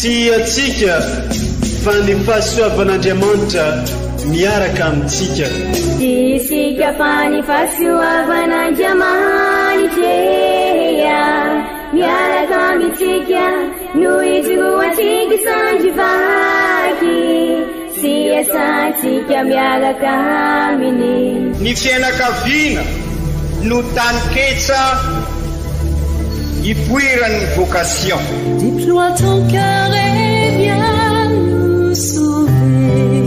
sy atsika fa ny fahasoavan'Andriamanitra miaraka amintsika. Isika fa ny fahasoavan'Andriamanitra miaraka amintsika noho izoatsika sandrivaky sy asantsika miaraka aminy. Ny fianakaviana no taniketsa ipoiran'ny vocation. Déploie ton cœur et viens nous sauver.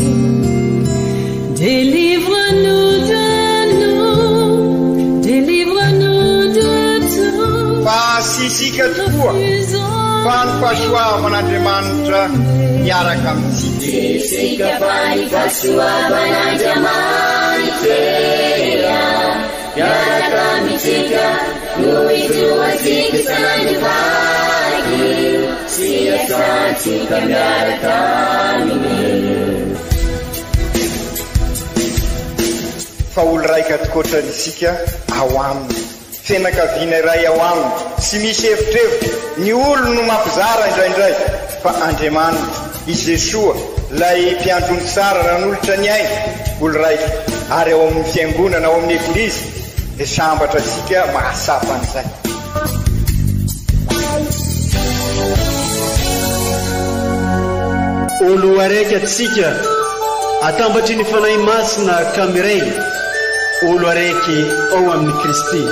Délivre-nous de nous, délivre-nous de tout. Fa sisika tokoa fa ny fahasoavan'Andriamanitra miaraka amintsika. Sisika fa ny fahasoavan'Andriamanitra miaraka amintsika noho izoatsika sandrivaky sy asantsika miaraka aminy. Fa olo raika atokotran'isika ao aminy, fianakaviana iray ao aminy, sy misy hevitrevitra. Ny olo no mampizara indraindray, fa Andriamanitra i Jesoa lay mpiandrony tsara ranolotra ny aina, olo raika ary ao amin'ny fiangonana ao amin'ny eglizy dia sambatra tsika mahasapa an'izay. Olo araiky atsika atambatry ny fanahy masina kamiray, olo araiky ao amin'ny Kristy.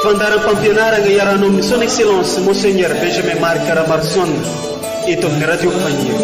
Fandaram-pampianarana iaranao amin'ny son excellence Monseigneur Benjamin Marc Caramarson eto amin'ny radio Fagnier.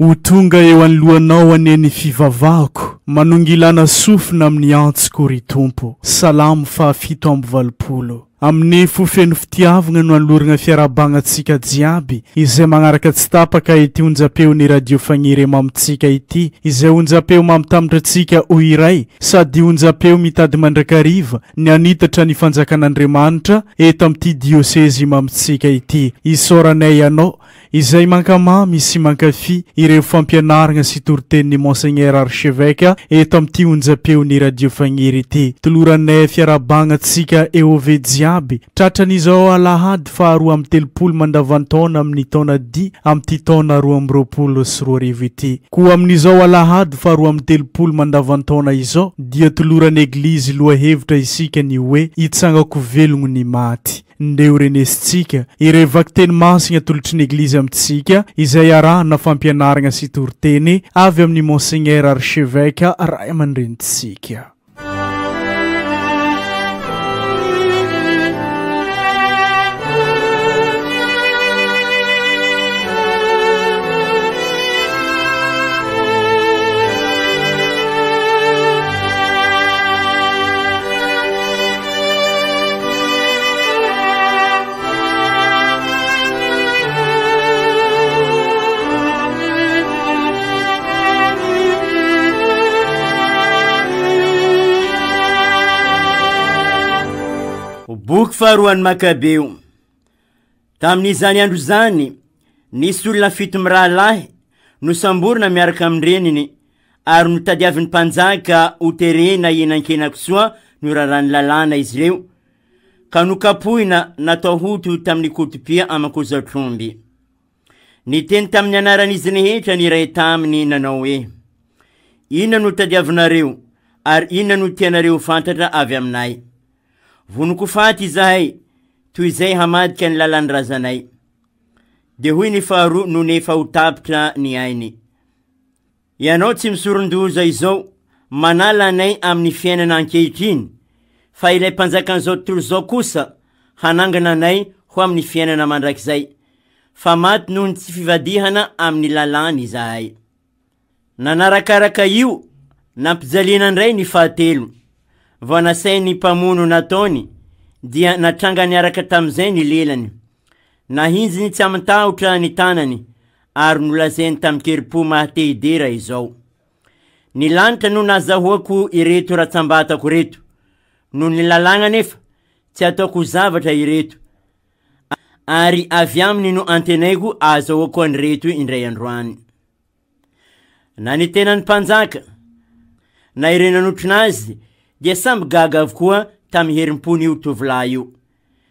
Ho tonga eo anoloanao aneny fivavahako, manongilana sofina amin'ny antsiko ry Tompo. Salamo fahafito amby valopolo. Amin'ny fofeno fitiavagna no aloragna fiarahabagnantsika jiaby izay magnaraka tsy tapaka ity onjapeo-ny radio Fagnier mamitsika ity, izay onjapeo mamitambatra antsika ho iray sady onjapeo mitady mandrakariva ny anitatra ny fanjakan'Andriamanitra eto amin'ity diosèzy mamitsika ity. Isoranay ianao izay mankamamy sy mankafi ireo fampianaragna sy toritenin'ny Monseigneur Archevêque eto amin'ity onjapeo-ny radio Fagnier ity. Toloranay fiarahabagnantsika eo ave jiaby tratran'izao alahady faharoa amby telopolo mandavantaona amin'ny taona di amin'ity taona 2024 ity. Koa amin'izao alahady faharoa amby telopolo mandavantaona izao dia toloran'ny eglizy loha hevitra isika ny hoe hitsangako velogno ny maty. Ndeo renesitsika ireo vakiteny masina tolotry ny eglizy amintsika izay arahana fampianaragna sy toriteny avy amin'ny Monseigneur Archevêque ray amandrenitsika. Boky faharoan'ny Makabeo. Tamin'izany andro zany, nisy olona fito mirahalahy no samborina miaraka amin'reniny ary notadiavin'ny mpanjaka ho terena enan-kenakisoa no rarany lalàna izy ireo ka nokapohina natao hoto tamin'ny kotopia aman-kozatromby. Niteny tamin'ny anaran'izy rehetra ny iray taminy nanao hoe: inona no tadiavinareo ary inona no tianareo fantatra avy aminay? Vonoko faty izahay toy izay hamadika ny lalan'ny razanay. De hoy ny faharoa no nefa ho tapitra ny ainy: ianao tsy misorondoza izao manala anay amin'ny fiainana ankehitriny, fa ilay mpanjakan'izao tontolo izao kosa hanangana anay ho amin'ny fiainana mandrakizay, fa maty noho ny tsy fivadihana amin'ny lalàny izahay. Nanarakaraka io nampijaliana indray ny fahatelo. Vao nasainy mpamono nataony dia natranga niaraka tamin'izay ny lelany. Nahinjiny tsy amantahotra ny tanany ary nolazainy tamin-kerim-po mahatehidera izao: ny lanitra no nazahoako ireto ratsambatako reto, no ny lalàna nefa tsy ataoko zavatra ireto. ary avy aminy no antenaiko azahoako an'ireto indray androany. Na ny tenany mpanjaka na ireny anotrinazy dia samby gaga avokoa tamy herim-pony io tovolahy io,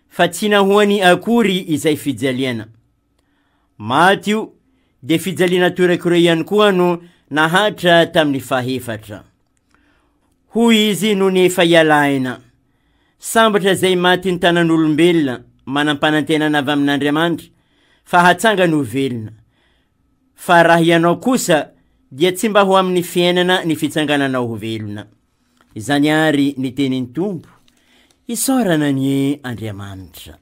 fa tsy nahoany akory izay fijaliana. Maty io de fijaliana torakore ihany koa no nahatra tamin'ny fahefatra. Hoy izy no nefa ialaina. Sambatra zay maty ny tanan'olombelona manampanantenana avy amin'Andriamanitra fa hatsanga no velona. Fa raha ianao kosa dia tsy mba ho amin'ny fiainana ny fitsangananao ho velona. Izany ary ny tenin'ny Tompo, isaorana ny Andriamanitra.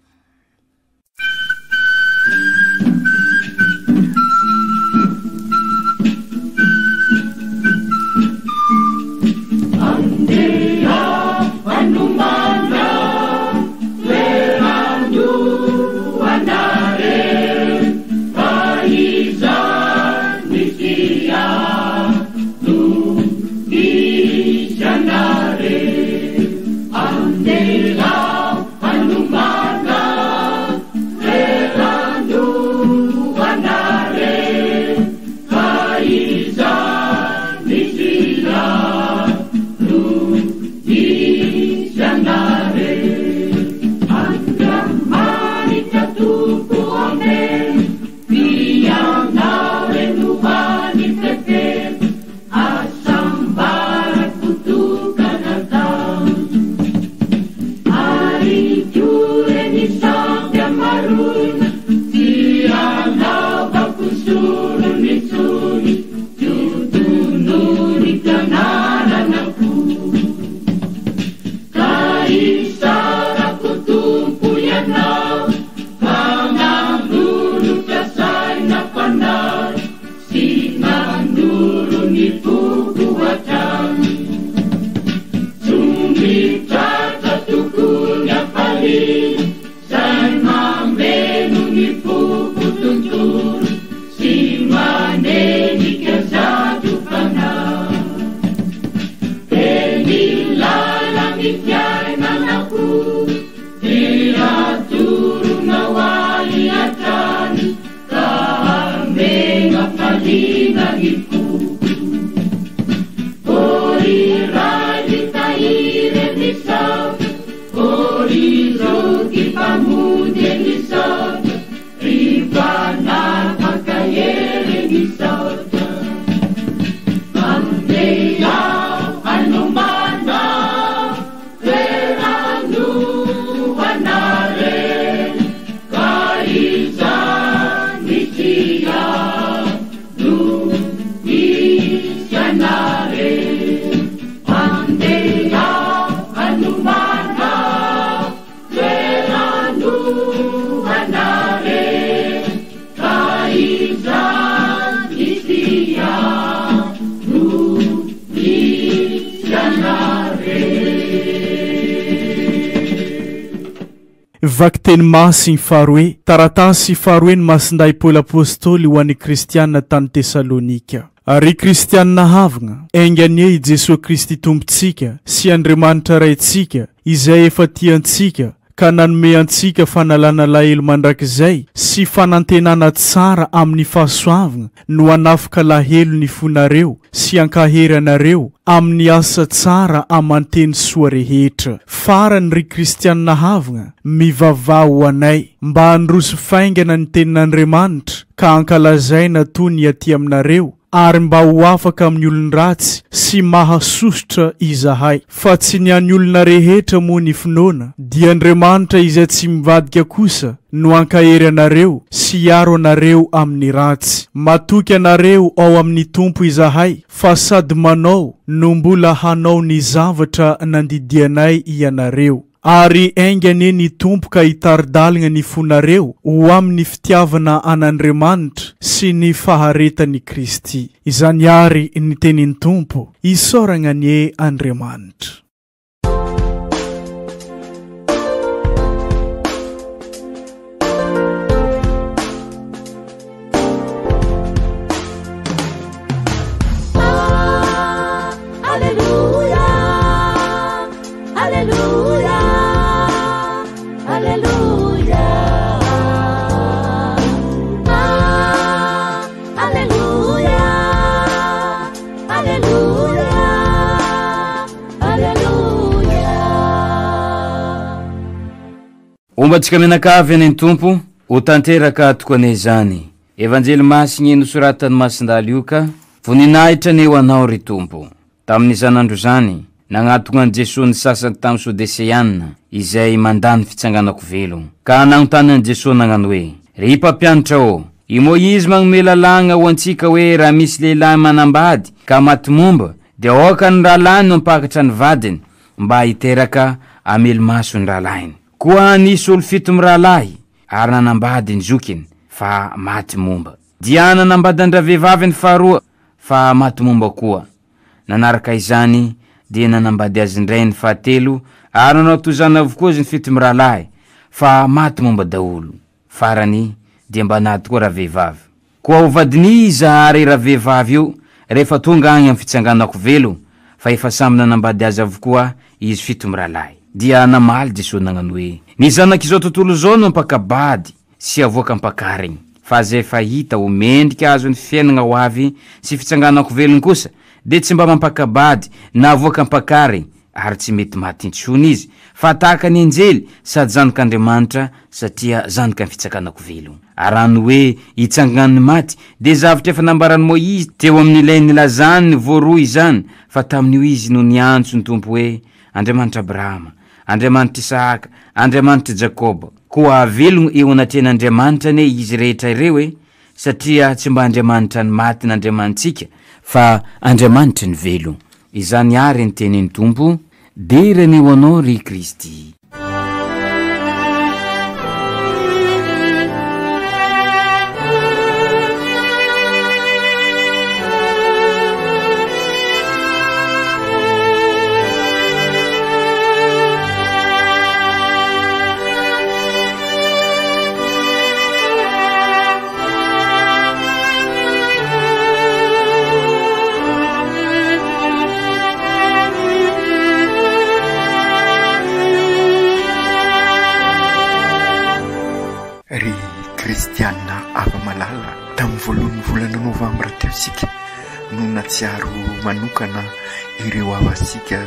Vaky teny masiny faharoe, taratasy faharoe ny masinday Paoly apôstôly ho an'ny kristianina tany Tesalonika. Ary kristianina havagna, ainganie i Jesosy Kristy tompontsika sy Andriamanitra raintsika izay efa tiantsika ka nanome antsika fanalana lahelo mandrakizay sy fanantenana tsara amin'ny fahasoavana no hanafika lahelo ny fonareo sy ankahery anareo amin'ny asa tsara amanteny soa rehetra. Farany ry kristianina havagna mivavah ho anay mba handroso faingana ny tenin'Andriamanitra ka ankalazaina toy ny aty aminareo ary mba ho afaka amin'ny olon-dratsy sy mahasosotra izahay. Fa tsy ny an'ny olona rehetra moa ny finoana, dia Andriamanitra izay tsy mivadika kosa no ankahery anareo sy hiaro anareo amin'ny ratsy. Matoky anareo ao amin'ny Tompo izahay, fa sady manao no mbola hanao ny zavatra nandidianay ianareo. Ary aingane ny Tompo ka hitaridalagna ny fonareo ho amin'ny fitiavana an'Andriamanitra sy ny faharetany Kristy. Izany ary ny tenin'ny Tompo, isaoragna ny Andriamanitra. Alleluia, alleluia. Ombantsika menakavy any Tompo ho tanteraka tokoanay zany evanjely masigny nosoratany masindala io ka voninahitra ny eo anao ry Tompo. Tamin'ny zanandro zany nagnatogna an Jesosy ny sasany tamin'ny Sodesiana izay mandany fitsanganako velo ka nanontany an Jesosy nagnano hoe ry mpampianatra ô, i Moizy magnome lalagna ho antsika hoe raha misy lehilahy manambady ka maty momba dia aoka ny rahalahy no ampakatra ny vadiny mba hiteraka amelomaso ny rahalainy. Koa nisy olo 7 mirahalahy ary nanambady ny zokiny fa maty momba. Dia nanambady andra vehivavy ny faharoa fa maty momba koa. Nanaraka izany dia nanambady azy ndray ny fahatelo ary nanao tozana avokoa ny 7 mirahalahy fa maty momba daholo. Farany dia mba nady koa raha vehivavy. Koa ho vadiniza ary raha vehivavy io rehefa tonga agny amin'ny fitsanganako velo fa efa samy nanambady azy avokoa izy 7 mirahalahy. Dia namaly Jesosy nagnano hoe ny zanak'izao tontolo zao no ampakabady sy avoaka ampakarigny fa zay fahita ho mendrika azo ny fiainagna ho avy sy fitsanganako velony kosa dia tsy mba mampakabady na avoaka ampakarigny ary tsy mety maty intsony izy fa tahaka ny anjely sady zanak'Andriamanitra satria zanaka ny fitsanganako velo. Arano hoe hitsanganany maty dia zavatra efa nambarany Moizy teo amin'ny ilainy lazany ny voaroa izany fa tamin'io izy no niantso ny Tompo hoe Andriamanitra Abrahama, Andriamanitra Isaka, Andriamanitra Jakoba. Koa velogno eo anatrehan'Andriamanitra ne izy rehetra ireo hoe satria tsy mba Andriamanitra ny maty na Andriamanitsika fa Andriamanitra ny velo. Izany ary ny tenin'ny Tompo derany ho anao ry Kristy. Kristiana afa-malala tamin'ny voalohan'ny volana Novambra teo isika no natsiaro manokana ireo avasika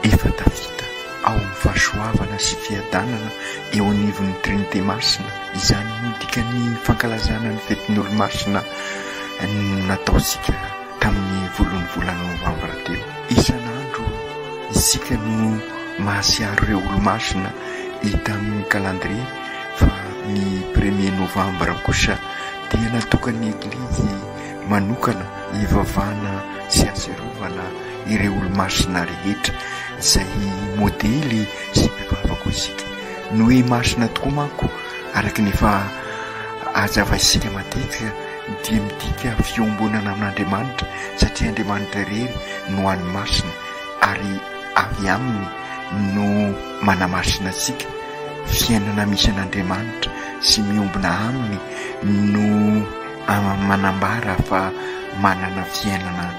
efa tafita ao amin'ny fahasoavana sy fiadanana eo anivon'ny Trinité Masina. Izany no dikany fankalazana ny fetin'olo-masina nataosika tamin'ny voalohan'ny volana Novambra teo. Isan'andro isika no mahasiaro ireo olo-masina hita amin'ny calendrier fa ny 1er Novambra kosa dia natokany Eglizy manokana hivavahana sy haserovana ireo olo-masina rehetra izay modely sy mpivavaka isika. No hoe masina tokoa manko araka ny efa hazavaisika matetika dia midika fiombonana amin'Andriamanitra satria Andriamanitra irery no any masina ary avy aminy no manamasina sika. Fiainana misy an'Andriamanitra sy miombona aminy no manambara fa manana fiainana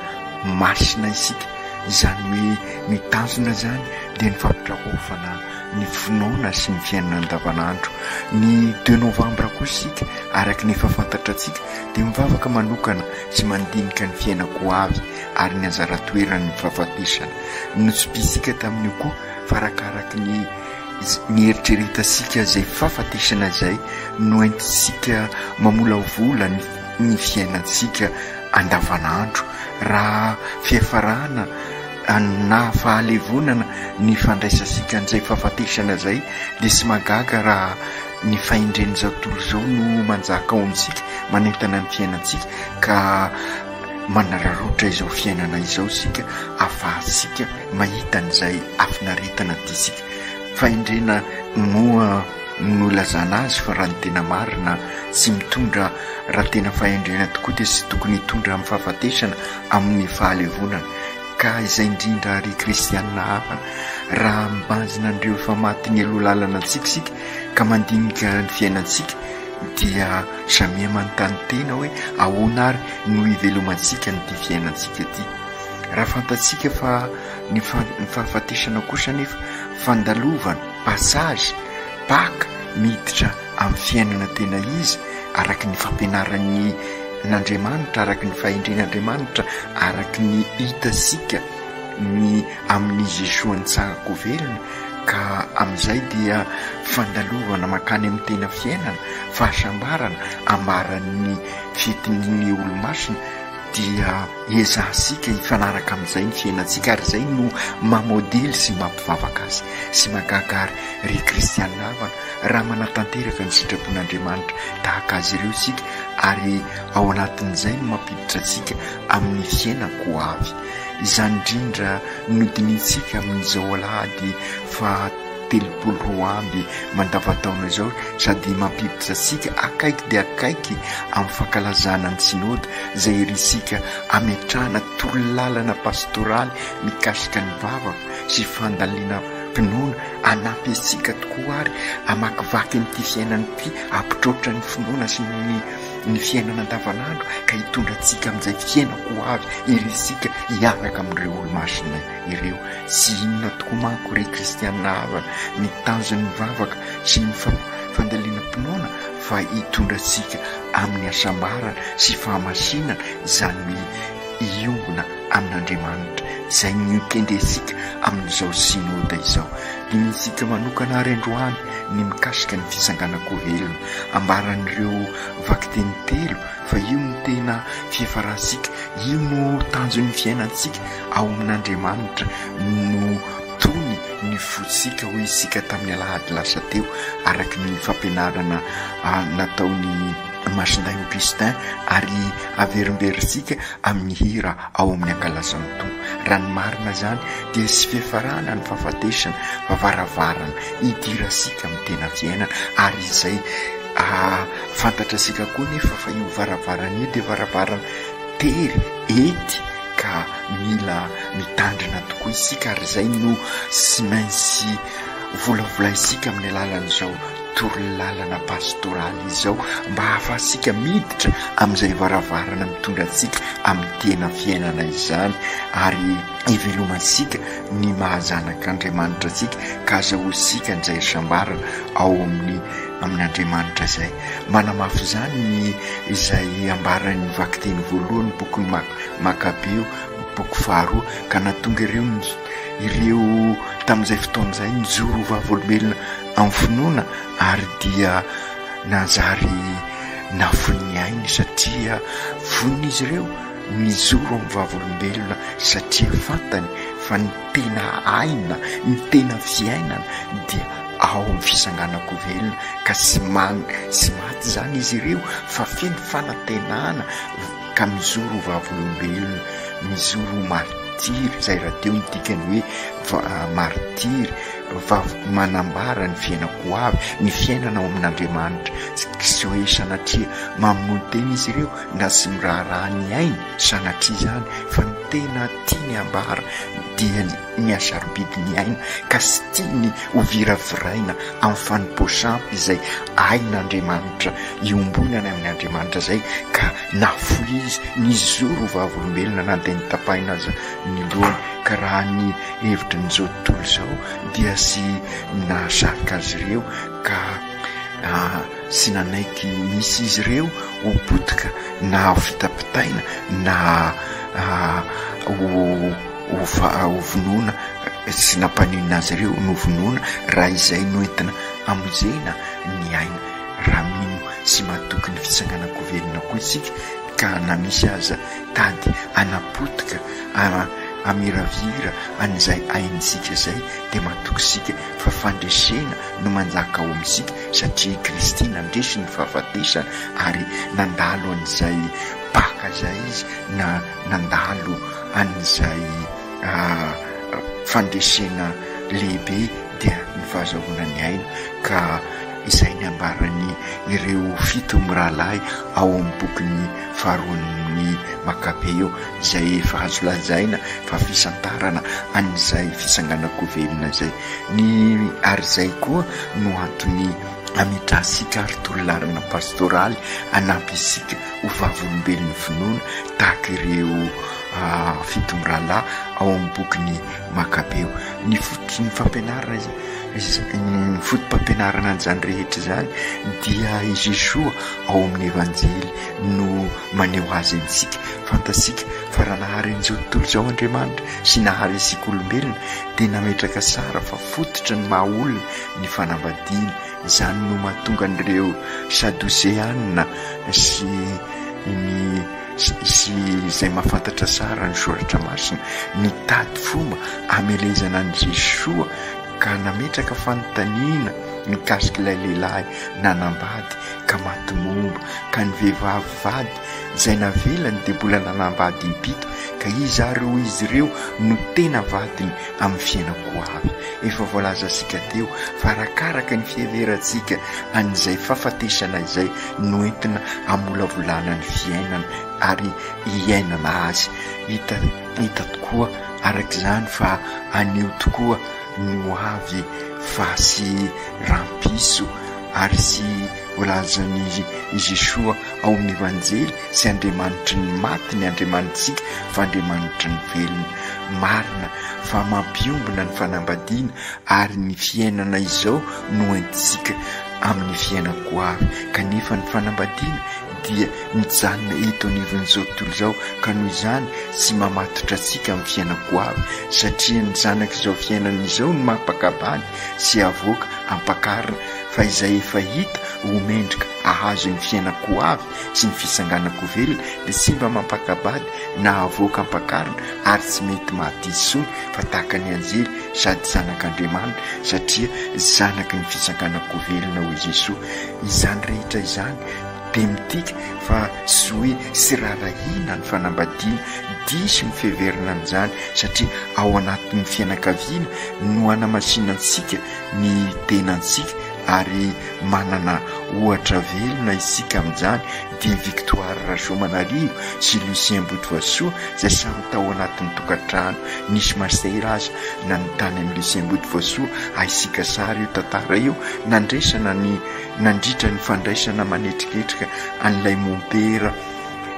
masina isika. Izany hoe ny tanjona zany dia ny fampitrahofana ny finoana sy ny fiainana andavanandro. Ny 2 Novambra koa isika araka ny efa fantatra antsika dia mivavaka manokana sy mandinika ny fiainako avy ary ny anjara toerany fahafatesana. Notsipisika tamin'io koa fa arakaraka ny eritreretasika zay fahafatesana zay no entisika mamola vola ny fiainatsika andavanandro. Raha fiafarana na fahalevonana ny fandraisasika an'izay fahafatesana zay dia sy magaga raha ny fahendren'izao tontolo zao no manjaka ao amintsika manentana ny fiainatsika ka manararotra izao fiainana izao sika afahasika mahita an'izay afinaretana tisika. Fahendrena moa no lazana azy fa raha ny tena marina sy mitondra raha tena fahendrena tokoa dia sy tokony hitondra amin'ny fahafatesana amin'ny fahalevonana. Ka izay indrindra ry kristianina hafa raha mbanjina an'ireo efa maty ny aloha lalana antsika sika ka mandinika ny fiainantsika dia samia manontany tena hoe ahoana ary no hivelomantsika nyty fiainantsika ty. Raha fantatsika fa ny fahafatesana kosa nefa fandalovana, passage, paka miditra amin'ny fiainana tena izy araka ny fampianaran'ny n'Andriamanitra, araky ny fahendren'Andriamanitra, araky ny hitasika ny amin'izy Jesoa nitsangako velona, ka amin'izay dia fandalovana makany amin'ny tena fiainana, fahasambarana, ambaran'ny fitin'ny olo-masina, dia ezahsika hifanaraka amin'izay ny fiainantsika, ary izay no mamodely sy mampivavaka azy sy magagary ry kristianina havana raha manatanteraka ny sitrapon'Andriamanitra tahaka azy ireo sika, ary ao anatin'izay no mampiditra antsika amin'ny fiainako avy. Izany indrindra nodinitsika amin'izao alahady fa 30 amby mandavataona izao, sady mampiditra antsika akaiky dia akaiky amin'ny fankalazana ny sinody izay irisika ametrahana torolalana pastoraly mikasika ny vavaka sy fandaliana finoana, anampy antsika tokoa ary amakivaky n'ity fiainana ity, ampitrotra ny finoana sy ny fiainana andavanandro, ka hitondra antsika amin'izay fiainako avy irisika hiaraka amin'ireo olo-masina ireo. Sy inona tokoa manko ry kristianina havana ny tanjon'ny vavaka sy ny fandaliana mpinoana, fa hitondra antsika amin'ny asambarana sy fahamasinana izany iombona amin'Andriamanitra, izay nikendresika amin'izao sinoda izao. Dinitsika manokana ary androany ny mikasika ny fisanganako velona, ambaran'ireo vakiteny telo, fa io no tena fiefaransika, io no tanjon'ny fiainantsika ao amin'Andriamanitra, no tony ny fotsika ho isika tamin'ny alahady lasa teo, araky ny fampianarana nataony Masinday Augustin, ary averimberisika amin'ny hira ao amin'ny ankalazan'ny tono. Raha ny marina zany dia sy fiafarana ny fahafatesana, favaravarana hidirasika amin'ny tena fiainana, ary izay fantatra sika koa nefa fa io varavarana io dia varavarana tery ety, ka mila mitandrina tokoa isika, ary izay no sy maintsy volavola isika amin'ny alalan'izao torolalana pastoraly izao, mba hafahasika miditra amin'izay varavarana mitondra antsika amin'ny tena fiainana izany, ary ivelomansika ny mahazanak'Andriamanitra antsika, ka azahosika n'izay sambarana ao amin'Andriamanitra izay. Manamafy izany ny izay ambarany vakiteny voalohany boky Makabeo boky 2, ka natonga ireo tamin'izay fotoana izay nijoro vavolombelona amin'ny finoana, ary dia nanjary navony ainy satria vonina izy ireo mijoro amin'ny vavolombelona, satria fantany fa ny tena aina, ny tena fiainana dia ao amin'ny fisanganako velona, ka sy maty zany izy ireo fa feno fanantenana, ka mijoro vavolombelona, mijoro martiry, izay raha teo nidikany hoe martiry, manambara ny fiainako avy, ny fiainana ao amin'Andriamanitra, sy hoe sanatria mamono tena izy ireo na sy miraharaha ny ainy, sanatria zany fa ny tena tia ny ambara dia ny asarobidy ny aina, ka sy tia ny hoviraviraina amin'ny fanompoasampy izay ain'Andriamanitra, iombonana amin'Andriamanitra zay, ka nafoy izy nizoro vavolombelona nandeha nitapahina azy ny lohany, ka raha ny hevitra n'izao tontolo izao dia sy nasarika azy ireo, ka sy nanaiky misy izy ireo ho potika na fitapitaina na ho vonoana, sy nampanina azy ireo no vonoana, raha izay no entina amonjena ny aina. Raha mino sy matoky ny fisanganako velona koa isika, ka na misy aza tady anapotika amiravira an'izay aintsika zay, dia matoky sika fa fandresena no manjaka ao amintsika, satria Kristy nandresy ny fahafatesana, ary nandalo an'izay paka zay izy, na nandalo an'izay fandresena lehibe dia ny fahazahoana ny aina. Ka izay ny ambarany ireo 7 mirahalahy ao amin'ny bokyny faharoan'ny Makabeo, izay efa azo lazaina fa fisantarana an'izay fisanganako velona zay. Ary zay koa no antony ametrahasika ary torolalana pastoraly, anampy isika ho vavolombelon'ny finoana tahaka ireo 7 mirahalahy ao amin'ny bokyny Makabeo. Ny fototry ny fampianarana ny fotom-pampianarana an'izany rehetra zany dia i Jesoa ao amin'ny evanjely no maneho azy antsika. Fantasika fa raha nahary an'izao tontolo izao Andriamanitra sy nahary isika olombelona dia nametraka sara fa fototra ny maha olona ny fanambadiana. Izany no mahatonga an'ireo sadoseanina sy izay mahafantatra sara ny soratra masina nitady fomba amelezana an' Jesoa ka nametraka fanontaniana mikasika ilay lehilahy nanambady ka maty momba, ka ny vehivavy vady izay navelany dia mbola nanambady impito ka izy ary ho izy ireo no tena vadiny amin'ny fiainako avy. Efa voalaza sika teo fa arakaraka ny fiheverantsika an'izay fahafatesana izay no entina amolavolana ny fiainana ary hiainana azy. Hita tokoa arak'izany fa anio tokoa no avy fa sy rampiso ary sy volazany Jesoa ao amin'ny evanjely sy Andriamanitry ny maty ny Andriamanitsika fa Andriamanitry ny velona. Marina fa mampiombona ny fanambadiana ary ny fiainana izao no entisika amin'ny fiainako avy. Kanefa ny fanambadiana dia mijanona eto anivon'izao tontolo izao ka noho izany sy mamatotra antsika amin'ny fiainako avy satria ny zanak'izao fiainana izao no mampakabany sy avoaka ampakarina fa izay efa hita ho mendrika ahazo ny fiainako avy sy ny fisanganako velona dia sy mba mampakabady na avoaka ampakarina ary tsy mety maty isony fa tahaka ny anjely sady zanak'Andriamanitra satria zanaky ny fisanganako velona hoy Jesoa. Izany rehetra izany dia mitika fa sy hoe sy rarahina ny fanambadiana diso ny fiheverana an'izany satria ao anatin'ny fianakaviana no hanamasinantsika ny tenantsika ary manana ohatra velona isika amin'izany dia Victoire Rasomanarivo sy Lucien Botovasoa izay samy tao anatin'ny tokantrano. Nisy masery aza nanontany amin'ny Lucien Botovasoa aisika sary io tantara io nandresana nandritra ny fandraisana manetriketrika an'ilay mompera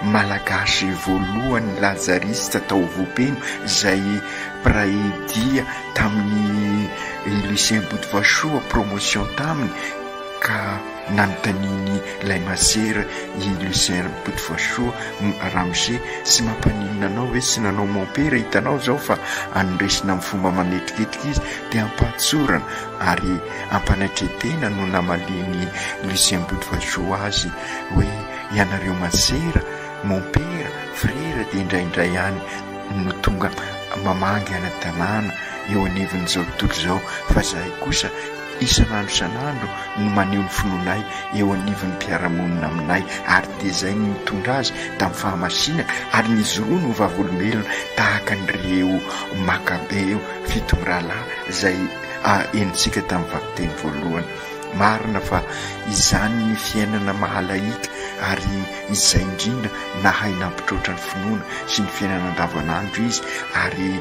malagasy voalohany lazarista tao Vopeno izay praidia tamin'ny Lucien Botovasoa promotion taminy ka nanotaniny ilay masera i Lucien Botovasoa Ramose sy mampanina anao hoe sy nanao mompera hitanao zao fa anondresina amin'ny fomba manetriketrika izy dia ampatsorana ary ampanatretena no namaliny Lucien Botovasoa azy hoe ianareo masera mompera frera dia indraindray ihany no tonga mamangy ana tanàna eo anivon'izao tontolo izao fa zahay kosa isan'andro no maneho ny finoanay eo anivon'ny mpiaramonina aminay ary dia izay ny mitondra azy tamin'ny fahamasinana ary nizoroa no vavolombelona tahaka an'ireo Makabeo fito mirahalahy izay enitsika tamin'ny vakiteny voalohany. Marina fa izany ny fiainana mahalaika ary izay indrindra nahay nampitroatra ny finoana sy ny fiainana andavanandro izy ary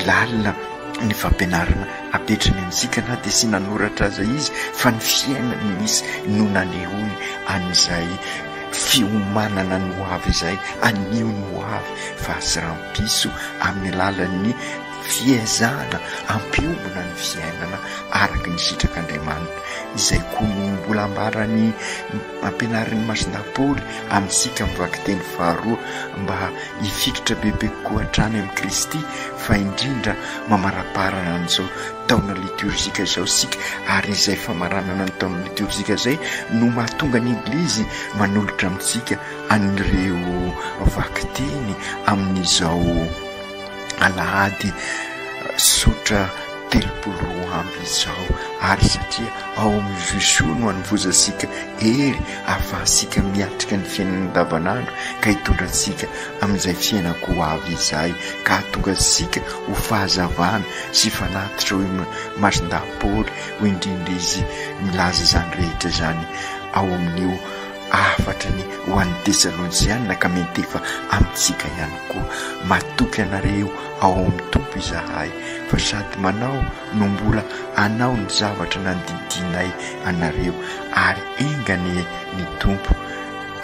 lalina ny fampianarana apetrany amintsika na dia sy nanoratra aza izy fa ny fiainany misy no nanehony an'izay fiomanana no avy izay anio no avy fa sy rampiso amin'ny alalan'ny fiezana ampiombona ny fiainana araka ny sitrak'Andriamanitra izay koa no mbola ambarany ampianarin'ny Masinapoly amintsika mivaky teny faharoa mba hifikitra bebe koa hatrany amin'ny Kristy fa indrindra mamaraparana an'izao taona liturgika izao sika ary izay famaranana ny taona liturgika izay no mahatonga ny Eglizy manolotra amintsika an'ireo vakiteny amin'izao alahady sotra 30 amby izao ary satria ao amin'ny Jesoa no hanivozasika ery ahafahasika miatrika ny fiainana andavanandro ka hitondrantsika amin'izay fiainako avy izay ka hatonga sika ho fahazavana sy fanatitra hoe Masinapoly ho indrindra izy milaza izany rehetra izany ao amin'io afatany ho an'ny Tesalonizianina ka mety efa amintsika ihany koa. Matoky anareo ao amin'ny tompo izahay fa sady manao no mbola anao ny zavatra nandidinay anareo ary engany ny tompo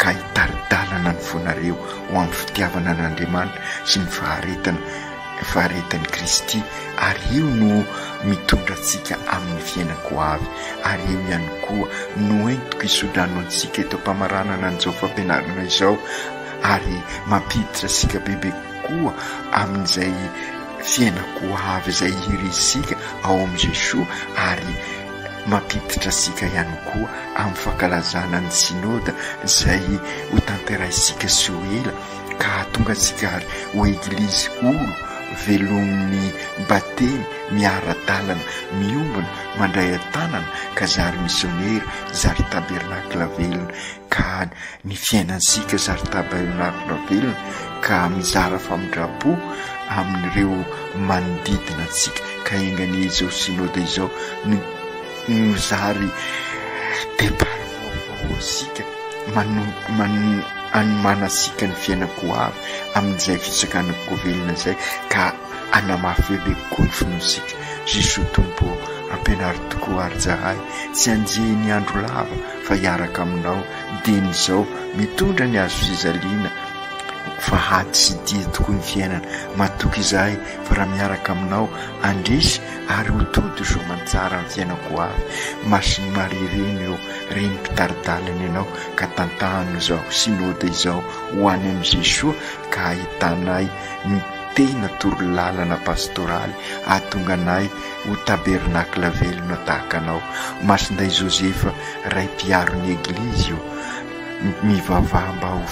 ka hitaridalana ny fonareo ho amin'ny fitiavana an'Andriamanitra sy ny faharetana faretan'i Kristy, ary io no mitondra antsika amin'ny fiainako avy, ary io ihany koa no entiko isodrano antsika eto am-pamaranana an'izao fampianarana izao, ary mampiditra asika bebe koa amin'izay fiainako avy izay irisika ao am' Jesosy, ary mampiditra asika ihany koa amin'ny fankalazana ny synôda izay ho tanterahisika sy ho ela, ka tonga antsika ary ho eglizy olo velomin'ny batemy miara-dalana miombona mandray an-tanana ka zary misionera zary tabernakla velona, ka ny fiainansika zary tabernakla velona ka mizara famindrapo amin'ireo manodidina antsika, ka engany izao synôda izao no zary départ vaovao asika manasika ny fiainako avy amin'izay fisakanako velona izay, ka anamafy bebe koa ny finosika. Jesosy tompo ampianary tokoa ary zahay, tsy anjehy ny andro lava fa hiaraka aminao deny izao mitondra ny azo fizaliana fa hady sy dia tokoa ny fiainana, matoky izahay fa raha miaraka aminao andresy ary ho tody zo mantsara ny fiainako avy, masiny marireny eo reny mpitaridalana ianao, ka tantahano izao synôda izao ho any am' Jesosy, ka ahitanay ny tena torolalana pastoraly ahatonga anay ho tabernakla velona tahaka anao. Masinday Josefa ray mpiaro-ny eglizy io mivavaha mba ho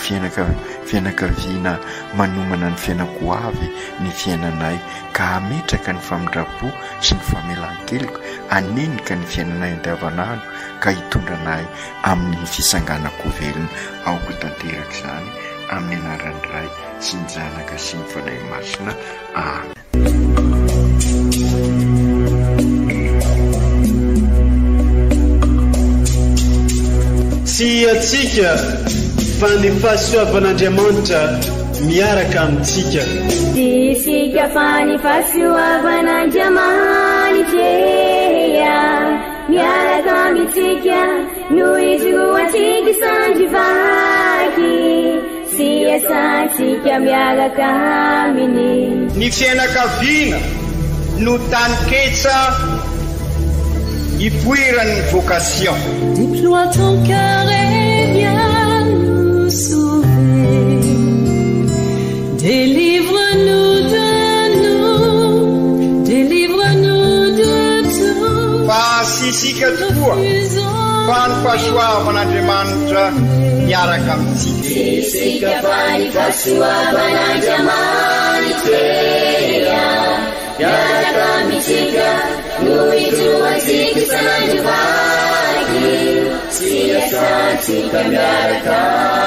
fianakaviana manomana ny fiainako avy ny fiainanay, ka ametraka ny famindrapo sy ny famelan-keliko, anenika ny fiainanay andavanandro, ka hitondranay amin'ny fisanganako velona. Aoko tanteraka izany amin'ny anaran'ny Ray sy ny Zanaka sy ny Fanahy Masina. Amen. Sy atsika fa ny fahasoavan'Andriamanitra miaraka amintsika. Isika fa ny fahasoavan'Andriamanitra miaraka amintsika, noho izy ho antsika sandrivaky, sy asantsika miaraka aminy. Ny fianakaviana no taniketsa ipoiran'ny vocation. Déploie ton cœur et viens nous sauver. Délivre-nous de nous, délivre-nous de tout. Fa sisika tokoa fa ny fahasoavan'Andriamanitra miaraka amintsika. Sisika fa ny fahasoavan'Andriamanitra miaraka amintsika, noho izy ho antsika sandrivaky, sy asantsika miaraka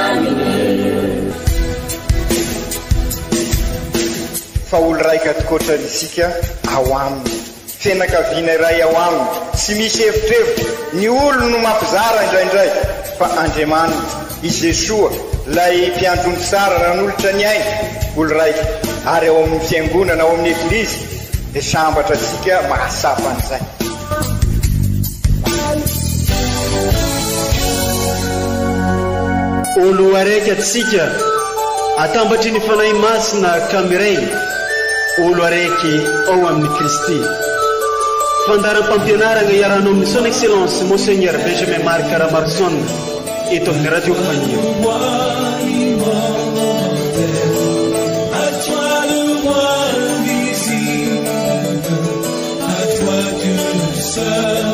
aminy. Fa olo raika tokoatrany isika ao aminy, fianakaviana iray ao aminy, tsy misy hevitrevitra. Ny olo no mampizara indraindray, fa Andriamanitra i Jesosy lay mpiandrony tsara ranolotra ny aina, olo raika ary ao amin'ny fiangonana ao amin'ny eglizy dia sambatra antsika mahasapa an'izay. Olo araiky atsika atambatry ny fanahy masina kamiray, olo araiky ao amin'ny Kristy. Fandaram-pampianarana iaranao amin'ny son excellence Monseigneur Benjamin Marc Caramarson eto amin'ny radio Fagnier. Seul,